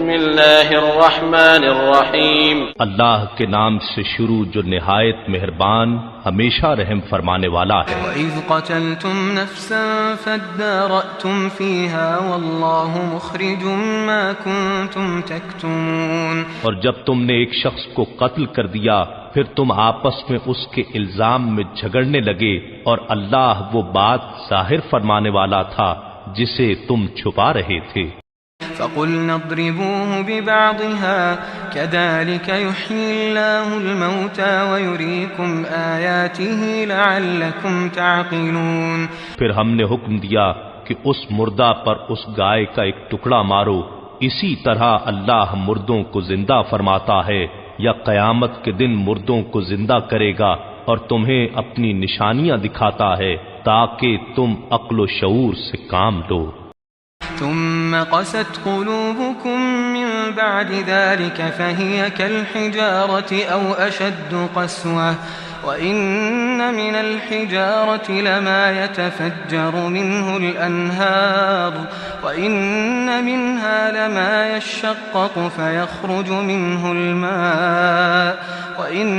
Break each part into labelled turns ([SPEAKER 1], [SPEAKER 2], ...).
[SPEAKER 1] بسم اللہ الرحمن الرحیم،
[SPEAKER 2] اللہ کے نام سے شروع جو نہایت مہربان ہمیشہ رحم فرمانے والا ہے۔
[SPEAKER 3] وَإِذْ قَتَلْتُمْ نَفْسًا فَادَّارَأْتُمْ فِيهَا وَاللَّهُ مُخْرِجٌ مَا كُنْتُمْ تَكْتُمُونَ،
[SPEAKER 2] اور جب تم نے ایک شخص کو قتل کر دیا پھر تم آپس میں اس کے الزام میں جھگڑنے لگے، اور اللہ وہ بات ظاہر فرمانے والا تھا جسے تم چھپا رہے تھے۔
[SPEAKER 3] فَقُلْنَا اضْرِبُوهُ بِبَعْضِهَا كَذَلِكَ يُحْيِي اللَّهُ الْمَوْتَى وَيُرِيكُمْ آيَاتِهِ لَعَلَّكُمْ تَعْقِلُونَ،
[SPEAKER 2] پھر ہم نے حکم دیا کہ اس مردہ پر اس گائے کا ایک ٹکڑا مارو، اسی طرح اللہ مردوں کو زندہ فرماتا ہے یا قیامت کے دن مردوں کو زندہ کرے گا اور تمہیں اپنی نشانیاں دکھاتا ہے تاکہ تم عقل و شعور سے کام لو۔
[SPEAKER 3] ثم قست قلوبكم من بعد ذلك فهي كالحجارة أو أشد قسوة، وإن من الحجارة لما يتفجر منه الأنهار، وإن منها لما يشقق فيخرج منه الماء، وإن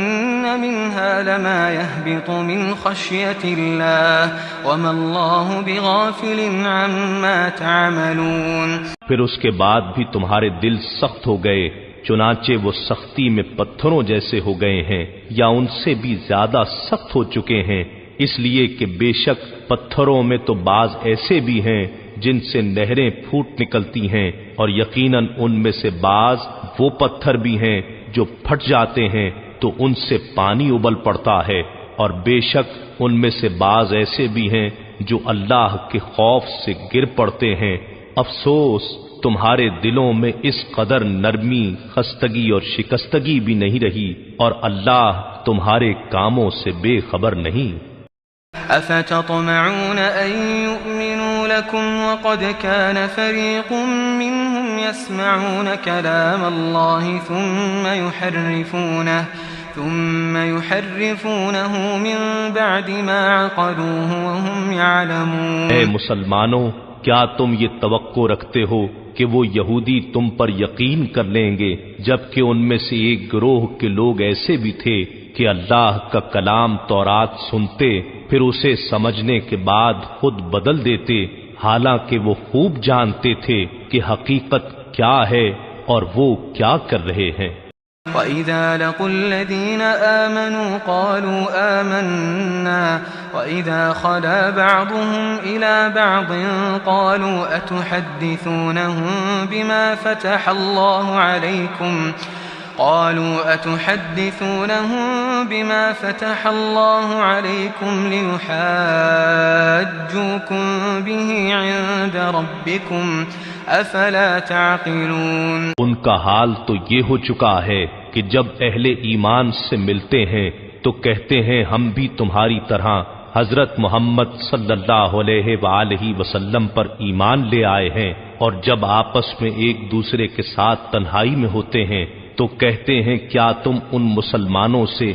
[SPEAKER 3] منها لما يهبط من خشية الله وما الله بغافل عما تعملون۔
[SPEAKER 2] پھر اس کے بعد بھی تمہارے دل سخت ہو گئے، چنانچہ وہ سختی میں پتھروں جیسے ہو گئے ہیں یا ان سے بھی زیادہ سخت ہو چکے ہیں، اس لیے کہ بے شک پتھروں میں تو بعض ایسے بھی ہیں جن سے نہریں پھوٹ نکلتی ہیں، اور یقیناً ان میں سے بعض وہ پتھر بھی ہیں جو پھٹ جاتے ہیں تو ان سے پانی ابل پڑتا ہے، اور بے شک ان میں سے بعض ایسے بھی ہیں جو اللہ کے خوف سے گر پڑتے ہیں۔ افسوس تمہارے دلوں میں اس قدر نرمی، خستگی اور شکستگی بھی نہیں رہی، اور اللہ تمہارے کاموں سے بے خبر نہیں۔
[SPEAKER 3] أفتطمعون أن يؤمنوا لكم وقد كان فريق منهم يسمعون كلام الله ثم يحرفونه من بعد ما عقلوه وهم يعلمون۔
[SPEAKER 2] اے مسلمانوں، کیا تم یہ توقع رکھتے ہو کہ وہ یہودی تم پر یقین کر لیں گے، جبکہ ان میں سے ایک گروہ کے لوگ ایسے بھی تھے کہ اللہ کا کلام تورات سنتے پھر اسے سمجھنے کے بعد خود بدل دیتے، حالانکہ وہ خوب جانتے تھے کہ حقیقت کیا ہے اور وہ کیا کر رہے ہیں۔
[SPEAKER 3] وَإِذَا لَقُوا الَّذِينَ آمَنُوا قَالُوا آمَنَّا وَإِذَا خَلَا بَعْضُهُمْ إِلَى بَعْضٍ قَالُوا أَتُحَدِّثُونَهُم بِمَا فَتَحَ اللَّهُ عَلَيْكُمْ لِيُحَاجُّوكُم بِهِ عِندَ رَبِّكُمْ افلا تعقلون۔
[SPEAKER 2] ان کا حال تو یہ ہو چکا ہے کہ جب اہل ایمان سے ملتے ہیں تو کہتے ہیں ہم بھی تمہاری طرح حضرت محمد صلی اللہ علیہ وآلہ وسلم پر ایمان لے آئے ہیں، اور جب آپس میں ایک دوسرے کے ساتھ تنہائی میں ہوتے ہیں تو کہتے ہیں کیا تم ان مسلمانوں سے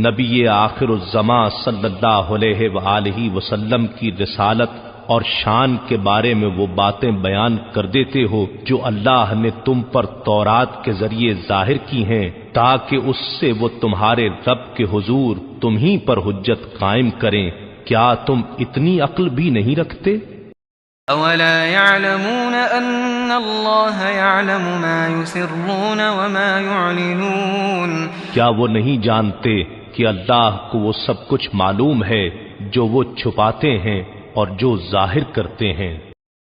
[SPEAKER 2] نبی آخر الزماں صلی اللہ علیہ وآلہ وسلم کی رسالت اور شان کے بارے میں وہ باتیں بیان کر دیتے ہو جو اللہ نے تم پر تورات کے ذریعے ظاہر کی ہیں، تاکہ اس سے وہ تمہارے رب کے حضور تمہیں پر حجت قائم کریں؟ کیا تم اتنی عقل بھی نہیں رکھتے؟
[SPEAKER 3] اولا يعلمون ان اللہ يعلم ما يسرون وما يعلنون، کیا
[SPEAKER 2] وہ نہیں جانتے کہ اللہ کو وہ سب کچھ معلوم ہے جو وہ چھپاتے ہیں اور جو ظاہر کرتے ہیں۔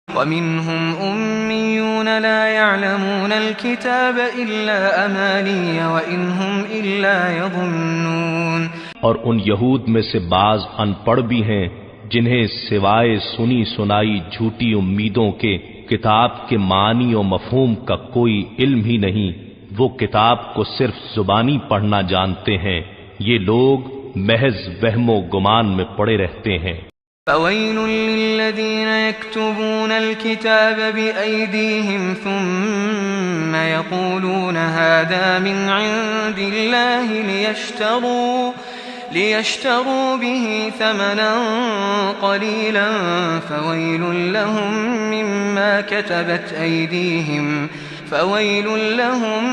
[SPEAKER 3] وَمِنْهُمْ أُمِّيُّونَ لَا يَعْلَمُونَ الْكِتَابَ إِلَّا أَمَانِيَّ وَإِنْ هُمْ إِلَّا يَظُنُّونَ،
[SPEAKER 2] اور ان یہود میں سے بعض ان پڑھ بھی ہیں جنہیں سوائے سنی سنائی جھوٹی امیدوں کے کتاب کے معنی و مفہوم کا کوئی علم ہی نہیں، وہ کتاب کو صرف زبانی پڑھنا جانتے ہیں، یہ لوگ محض وہم و گمان میں پڑے رہتے ہیں۔
[SPEAKER 3] فَوَيْلٌ لِّلَّذِينَ يَكْتُبُونَ الْكِتَابَ بِأَيْدِيهِمْ ثُمَّ يَقُولُونَ هَذَا مِنْ عِندِ اللَّهِ لِيَشْتَرُوا بِهِ ثَمَنًا قَلِيلًا فَوَيْلٌ لَّهُم مِّمَّا كَتَبَتْ أَيْدِيهِمْ فويل لهم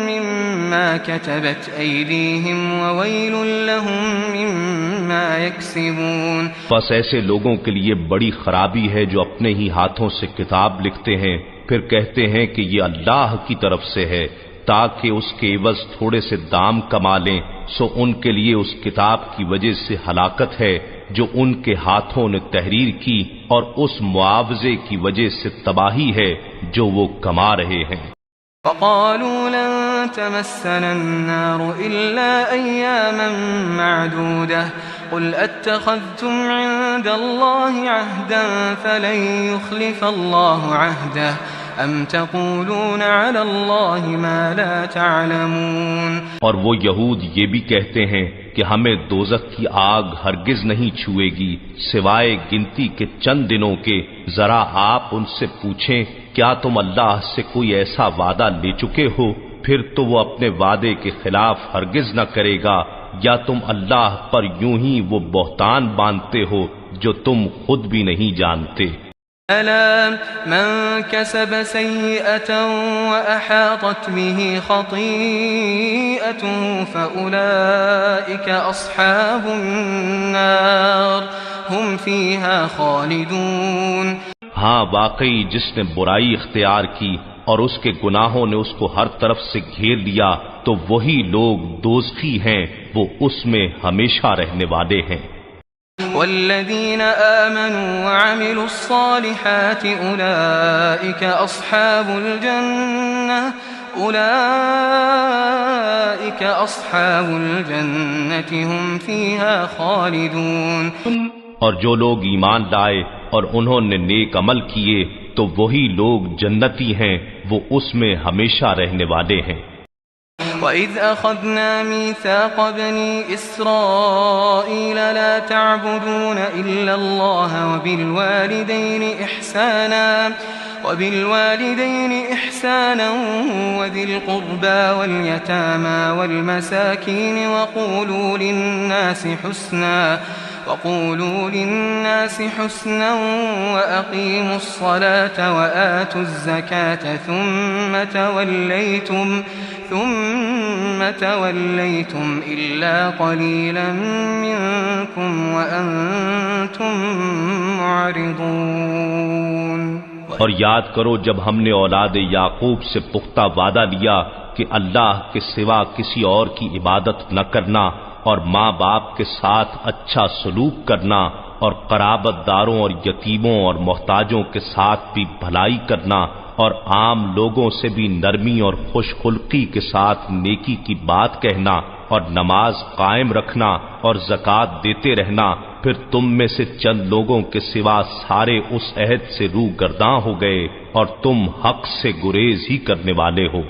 [SPEAKER 3] مما كتبت أيديهم وويل لهم مما يكسبون.
[SPEAKER 2] بس ایسے لوگوں کے لیے بڑی خرابی ہے جو اپنے ہی ہاتھوں سے کتاب لکھتے ہیں پھر کہتے ہیں کہ یہ اللہ کی طرف سے ہے تاکہ اس کے عوض تھوڑے سے دام کما لیں، سو ان کے لیے اس کتاب کی وجہ سے ہلاکت ہے جو ان کے ہاتھوں نے تحریر کی، اور اس معاوضے کی وجہ سے تباہی ہے جو وہ کما رہے ہیں.
[SPEAKER 3] وقالوا لن تمسنا النار إلا أياما معدودة قل أتخذتم عند الله عهدا فلن يخلف الله عهده أم تقولون على الله ما لا تعلمون.
[SPEAKER 2] اور وہ یہود یہ بھی کہتے ہیں کہ ہمیں دوزخ کی آگ ہرگز نہیں چھوئے گی سوائے گنتی کے چند دنوں کے. ذرا آپ ان سے پوچھیں کیا تم اللہ سے کوئی ایسا وعدہ لے چکے ہو؟ پھر تو وہ اپنے وعدے کے خلاف ہرگز نہ کرے گا، یا تم اللہ پر یوں ہی وہ بہتان باندھتے ہو جو تم خود بھی نہیں جانتے.
[SPEAKER 3] ألا من كسب سيئة وأحاطت به خطيئته فأولئك أصحاب النار هم فيها خالدون.
[SPEAKER 2] ہاں واقعی جس نے برائی اختیار کی اور اس کے گناہوں نے اس کو ہر طرف سے گھیر لیا تو وہی لوگ دوزخی ہیں، وہ اس میں ہمیشہ رہنے والے ہیں.
[SPEAKER 3] والذين آمنوا وعملوا الصالحات أولئك أصحاب الجنة هم فيها خالدون.
[SPEAKER 2] اور جو لوگ ایمان لائے اور انہوں نے نیک عمل کیے تو وہی لوگ جنتی ہیں، وہ اس میں ہمیشہ رہنے والے ہیں.
[SPEAKER 3] وَإِذْ أَخَذْنَا مِيثَاقَ بَنِي إِسْرَائِيلَ لَا تَعْبُدُونَ إِلَّا اللَّهَ وَبِالْوَالِدَيْنِ إِحْسَانًا وَذِي الْقُرْبَى وَالْيَتَامَى وَالْمَسَاكِينِ وقولوا للناس حسنا وأقيموا الصلاة وآتوا الزكاة ثم توليتم إلا قليلا منكم وأنتم معرضون.
[SPEAKER 2] اور یاد کرو جب ہم نے اولاد یعقوب سے پختہ وعدہ لیا کہ اللہ کے سوا کسی اور کی عبادت نہ کرنا اور ماں باپ کے ساتھ اچھا سلوک کرنا اور قرابت داروں اور یتیموں اور محتاجوں کے ساتھ بھی بھلائی کرنا اور عام لوگوں سے بھی نرمی اور خوش خلقی کے ساتھ نیکی کی بات کہنا اور نماز قائم رکھنا اور زکوٰۃ دیتے رہنا، پھر تم میں سے چند لوگوں کے سوا سارے اس عہد سے روگرداں ہو گئے اور تم حق سے گریز ہی کرنے والے ہو.